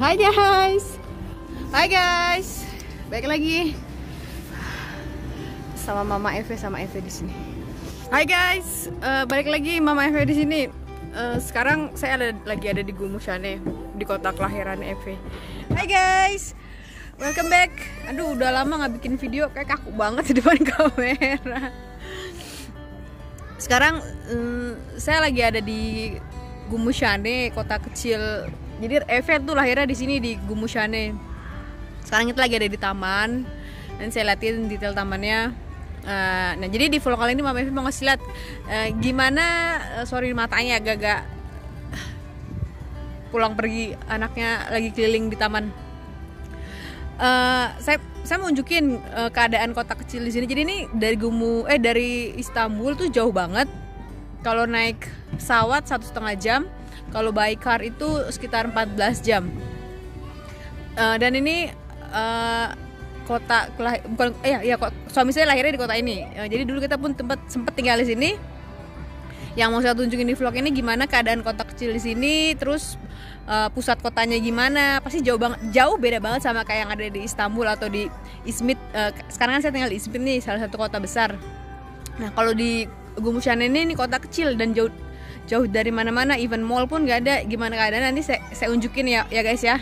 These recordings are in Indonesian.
Hai guys. Hai guys. Baik lagi sama Mama Eve sama Eve di sini. Hai guys, balik lagi Mama Eve di sini. Sekarang saya lagi ada di Gumushane, di kota kelahiran Eve. Hai guys. Welcome back. Aduh, udah lama nggak bikin video, kayak kaku banget di depan kamera. Sekarang saya lagi ada di Gumushane, kota kecil. Jadi Eve tuh lahirnya di sini di Gumushane. Sekarang kita lagi ada di taman dan saya liatin detail tamannya. Nah jadi di vlog kali ini Mama Eve mau ngasih lihat gimana sorry matanya agak-agak pulang pergi anaknya lagi keliling di taman. Saya mau nunjukin keadaan kota kecil di sini. Jadi ini dari Istanbul tuh jauh banget. Kalau naik pesawat 1,5 jam, kalau by car itu sekitar 14 jam. Dan ini suami saya lahirnya di kota ini. Jadi dulu kita pun sempat tinggal di sini. Yang mau saya tunjukin di vlog ini gimana keadaan kota kecil di sini, terus pusat kotanya gimana. Pasti jauh beda banget sama kayak yang ada di Istanbul atau di Izmit. Sekarang kan saya tinggal di Izmit nih, salah satu kota besar. Nah kalau di Gumushane ini kota kecil dan jauh dari mana-mana, even mall pun nggak ada. Gimana keadaan nanti saya unjukin ya guys ya.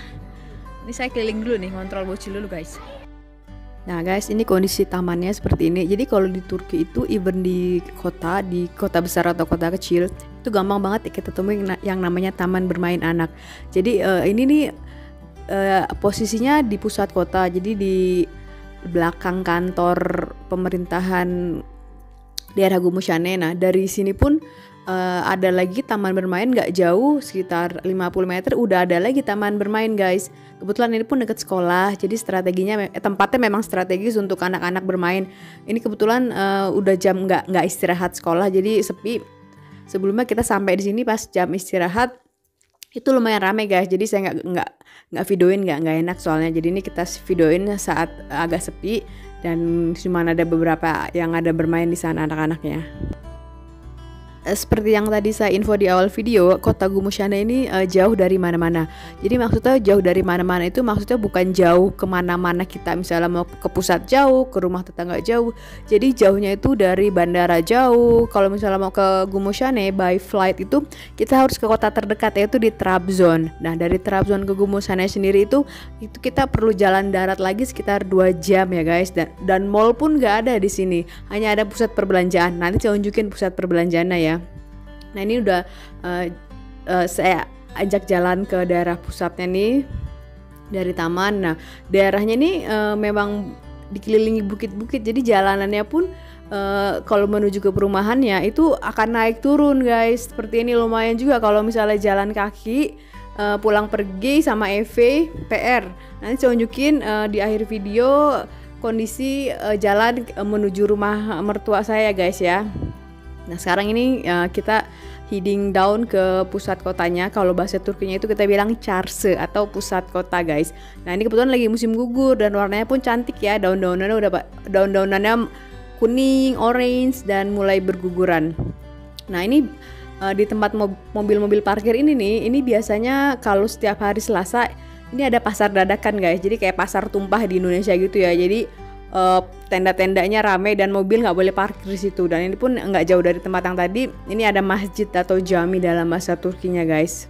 Ini saya keliling dulu nih, kontrol bocil dulu guys. Nah guys, ini kondisi tamannya seperti ini. Jadi kalau di Turki itu even di kota besar atau kota kecil itu gampang banget kita temuin yang namanya taman bermain anak. Jadi ini nih posisinya di pusat kota. Jadi di belakang kantor pemerintahan daerah Gumushane. Nah dari sini pun ada lagi taman bermain nggak jauh, sekitar 50 meter udah ada lagi taman bermain guys. Kebetulan ini pun dekat sekolah, jadi tempatnya memang strategis untuk anak-anak bermain. Ini kebetulan udah jam nggak istirahat sekolah, jadi sepi. Sebelumnya kita sampai di sini pas jam istirahat itu lumayan ramai guys. Jadi saya nggak videoin, nggak enak soalnya. Jadi ini kita videoin saat agak sepi dan cuma ada beberapa yang ada bermain di sana anak-anaknya. Seperti yang tadi saya info di awal video, kota Gumushane ini jauh dari mana-mana. Jadi maksudnya jauh dari mana-mana itu maksudnya bukan jauh kemana-mana kita misalnya mau ke pusat jauh, ke rumah tetangga jauh. Jadi jauhnya itu dari bandara jauh. Kalau misalnya mau ke Gumushane by flight itu kita harus ke kota terdekat, yaitu di Trabzon. Nah dari Trabzon ke Gumushane sendiri itu kita perlu jalan darat lagi sekitar 2 jam ya guys. Dan mall pun nggak ada di sini, hanya ada pusat perbelanjaan. Nanti saya tunjukin pusat perbelanjaannya ya. Nah ini udah saya ajak jalan ke daerah pusatnya nih dari taman. Nah daerahnya ini memang dikelilingi bukit-bukit, jadi jalanannya pun kalau menuju ke perumahannya itu akan naik turun guys. Seperti ini lumayan juga kalau misalnya jalan kaki pulang pergi sama EV PR. Nanti saya tunjukin di akhir video kondisi jalan menuju rumah mertua saya guys ya. Nah sekarang ini kita heading down ke pusat kotanya. Kalau bahasa Turkinya itu kita bilang Çarşı atau pusat kota guys. Nah ini kebetulan lagi musim gugur dan warnanya pun cantik ya. Daun-daunannya kuning, orange dan mulai berguguran. Nah ini di tempat mobil-mobil parkir ini nih, ini biasanya kalau setiap hari Selasa ini ada pasar dadakan guys. Jadi kayak pasar tumpah di Indonesia gitu ya. Jadi tenda-tendanya ramai dan mobil nggak boleh parkir di situ. Dan ini pun nggak jauh dari tempat yang tadi. Ini ada masjid atau jami dalam bahasa Turkinya guys.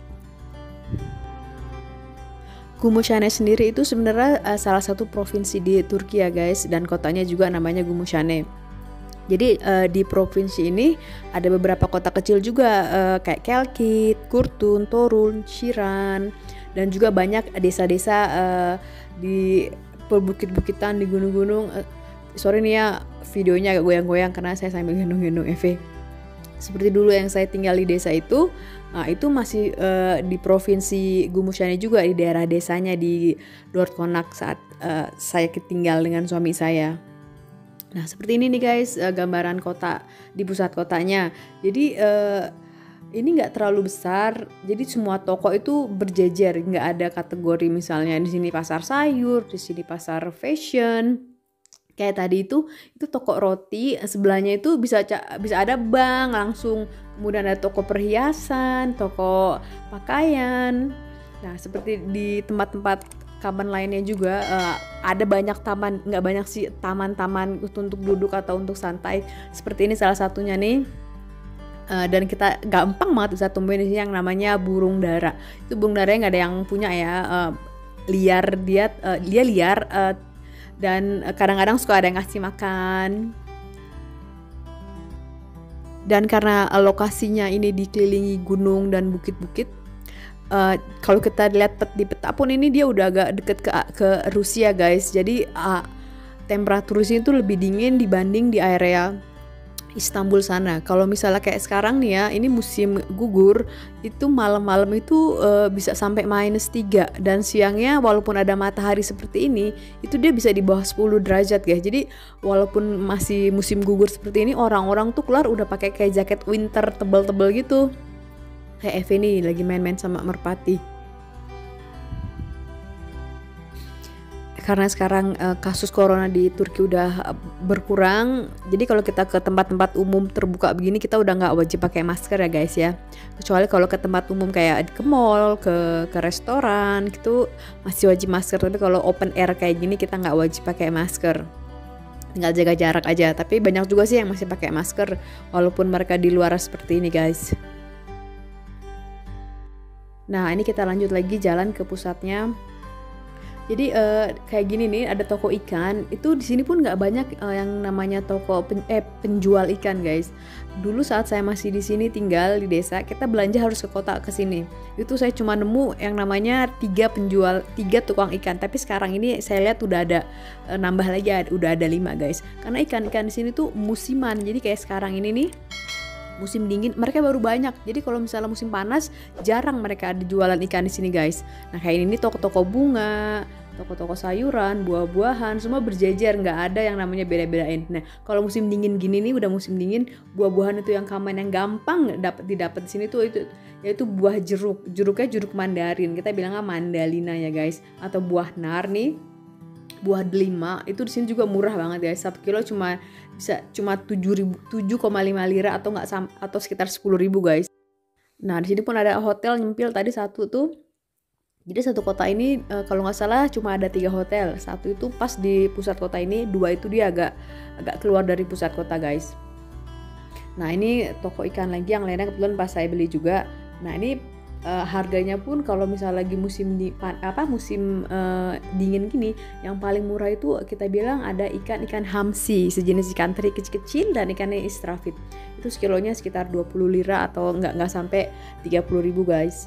Gumushane sendiri itu sebenarnya salah satu provinsi di Turki ya guys, dan kotanya juga namanya Gumushane. Jadi di provinsi ini ada beberapa kota kecil juga kayak Kelkit, Kurtun, Torun, Shiran, dan juga banyak desa-desa di perbukit-bukitan, di gunung-gunung. Sorry nih ya videonya agak goyang-goyang karena saya sambil gendong-gendong Eve. Seperti dulu yang saya tinggal di desa itu masih di provinsi Gumushane juga, di daerah desanya di Dört Konak saat saya tinggal dengan suami saya. Nah seperti ini nih guys gambaran kota di pusat kotanya. Jadi ini nggak terlalu besar, jadi semua toko itu berjejer, nggak ada kategori misalnya di sini pasar sayur, di sini pasar fashion. Kayak tadi itu toko roti, sebelahnya itu bisa ada bank langsung, kemudian ada toko perhiasan, toko pakaian, Nah, seperti di tempat-tempat kaman lainnya juga ada banyak taman, nggak banyak sih, taman-taman untuk duduk atau untuk santai. Seperti ini salah satunya nih. Dan kita gampang banget bisa tumbuhin di sini yang namanya burung dara. Itu burung daranya nggak ada yang punya ya, liar dia liar, dan kadang-kadang suka ada yang ngasih makan. Dan karena lokasinya ini dikelilingi gunung dan bukit-bukit, kalau kita lihat di peta pun ini dia udah agak deket ke Rusia guys. Jadi temperatur sini tuh lebih dingin dibanding di area Istanbul sana. Kalau misalnya kayak sekarang nih ya, ini musim gugur, itu malam-malam itu bisa sampai -3, dan siangnya walaupun ada matahari seperti ini, itu dia bisa di bawah 10 derajat guys. Jadi walaupun masih musim gugur seperti ini, orang-orang tuh keluar udah pakai kayak jaket winter tebal-tebal gitu. Kayak Eve nih lagi main-main sama merpati. Karena sekarang kasus corona di Turki udah berkurang, jadi kalau kita ke tempat-tempat umum terbuka begini kita udah nggak wajib pakai masker ya guys ya. Kecuali kalau ke tempat umum kayak ke mall, ke restoran gitu masih wajib masker. Tapi kalau open air kayak gini kita nggak wajib pakai masker, tinggal jaga jarak aja. Tapi banyak juga sih yang masih pakai masker walaupun mereka di luar seperti ini guys. Nah, ini kita lanjut lagi jalan ke pusatnya. Jadi kayak gini nih, ada toko ikan. Itu di sini pun nggak banyak yang namanya toko penjual ikan guys. Dulu saat saya masih di sini tinggal di desa, kita belanja harus ke kota ke sini. Itu saya cuma nemu yang namanya 3 tukang ikan. Tapi sekarang ini saya lihat udah ada nambah lagi, udah ada 5 guys. Karena ikan-ikan di sini tuh musiman. Jadi kayak sekarang ini nih, musim dingin mereka baru banyak. Jadi kalau misalnya musim panas jarang mereka ada jualan ikan di sini guys. Nah, kayak ini toko-toko bunga, toko-toko sayuran, buah-buahan, semua berjejer, nggak ada yang namanya beda-bedain. Nah, kalau musim dingin gini nih, udah musim dingin, buah-buahan itu yang common, yang gampang didapat di sini tuh itu yaitu buah jeruk. Jeruknya jeruk mandarin, kita bilangnya mandalina ya guys, atau buah nar nih. Buah delima itu di sini juga murah banget guys. 1 kilo cuma 7,5 lira atau sekitar 10.000 guys. Nah, di sini pun ada hotel nyempil tadi satu tuh. Jadi satu kota ini kalau nggak salah cuma ada 3 hotel. Satu itu pas di pusat kota ini, 2 itu dia agak keluar dari pusat kota guys. Nah, ini toko ikan lagi yang lainnya kebetulan pas saya beli juga. Nah, ini harganya pun kalau misalnya lagi musim dingin gini, yang paling murah itu kita bilang ada ikan hamsi, sejenis ikan teri kecil-kecil, dan ikannya istrafit. Itu sekilonya sekitar 20 lira atau nggak sampai 30.000 guys.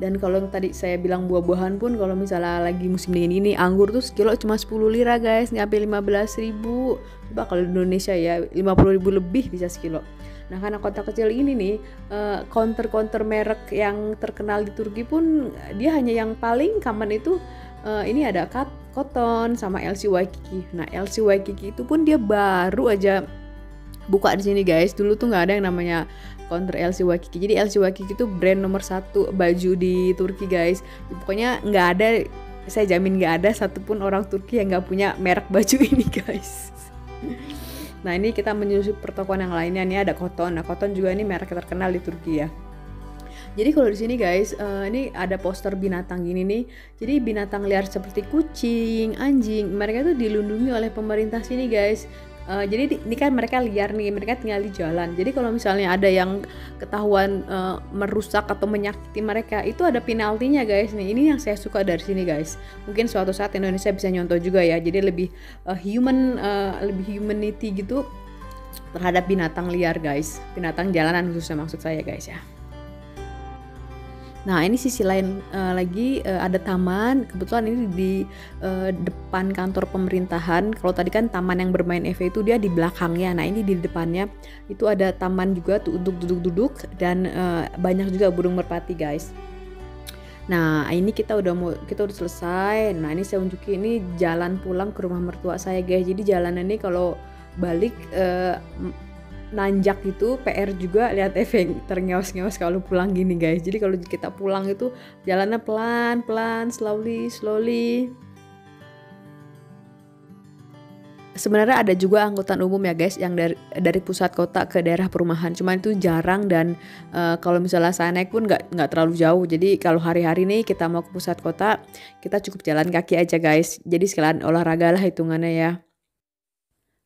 Dan kalau tadi saya bilang buah-buahan pun kalau misalnya lagi musim dingin ini, anggur tuh sekilo cuma 10 lira guys, nggak sampai 15.000. Coba kalau di Indonesia ya 50.000 lebih bisa sekilo. Nah, karena kota kecil ini nih, counter merek yang terkenal di Turki pun dia hanya yang paling common itu ini ada Cotton sama LC Waikiki. Nah, LC Waikiki itu pun dia baru aja buka di sini guys. Dulu tuh nggak ada yang namanya counter LC Waikiki. Jadi LC Waikiki itu brand nomor 1 baju di Turki guys. Pokoknya nggak ada, saya jamin nggak ada satupun orang Turki yang nggak punya merek baju ini guys. Nah, ini kita menyusup pertokoan yang lainnya. Nih ada Cotton. Nah, Cotton juga ini merek terkenal di Turki ya. Jadi kalau di sini guys, ini ada poster binatang gini nih. Jadi binatang liar seperti kucing, anjing, mereka tuh dilindungi oleh pemerintah sini guys. Jadi ini kan mereka liar nih, mereka tinggal di jalan. Jadi kalau misalnya ada yang ketahuan merusak atau menyakiti mereka, itu ada penaltinya guys. Nih, ini yang saya suka dari sini guys. Mungkin suatu saat Indonesia bisa nyontoh juga ya. Jadi lebih humanity gitu terhadap binatang liar guys. Binatang jalanan khususnya maksud saya guys ya. Nah, ini sisi lain lagi ada taman. Kebetulan ini di depan kantor pemerintahan. Kalau tadi kan taman yang bermain Eve itu dia di belakangnya. Nah, ini di depannya itu ada taman juga tuh untuk duduk-duduk, dan banyak juga burung merpati guys. Nah, ini kita udah selesai. Nah, ini saya unjukin ini jalan pulang ke rumah mertua saya guys. Jadi jalanan ini kalau balik nanjak itu PR juga, lihat efek terngeos-ngeos kalau pulang gini guys. Jadi kalau kita pulang itu jalannya pelan-pelan, slowly. Sebenarnya ada juga angkutan umum ya guys yang dari pusat kota ke daerah perumahan. Cuman itu jarang dan kalau misalnya saya naik pun nggak terlalu jauh. Jadi kalau hari-hari nih kita mau ke pusat kota, kita cukup jalan kaki aja guys. Jadi sekalian olahraga lah hitungannya ya.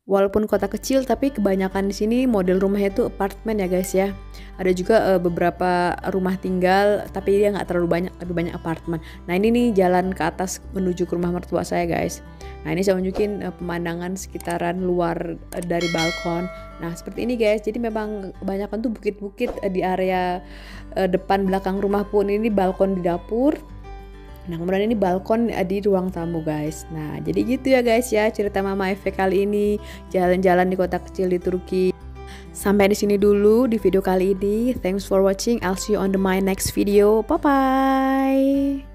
Walaupun kota kecil tapi kebanyakan di sini model rumahnya itu apartemen ya guys ya. Ada juga beberapa rumah tinggal tapi dia nggak terlalu banyak, lebih banyak apartemen. Nah ini nih jalan ke atas menuju ke rumah mertua saya guys. Nah ini saya tunjukin pemandangan sekitaran luar dari balkon. Nah seperti ini guys. Jadi memang kebanyakan tuh bukit-bukit di area depan belakang rumah pun ini balkon di dapur. Nah kemudian ini balkon di ruang tamu guys. Nah jadi gitu ya guys ya cerita Mama Eve kali ini jalan-jalan di kota kecil di Turki. Sampai di sini dulu di video kali ini. Thanks for watching. I'll see you on my next video. Bye bye.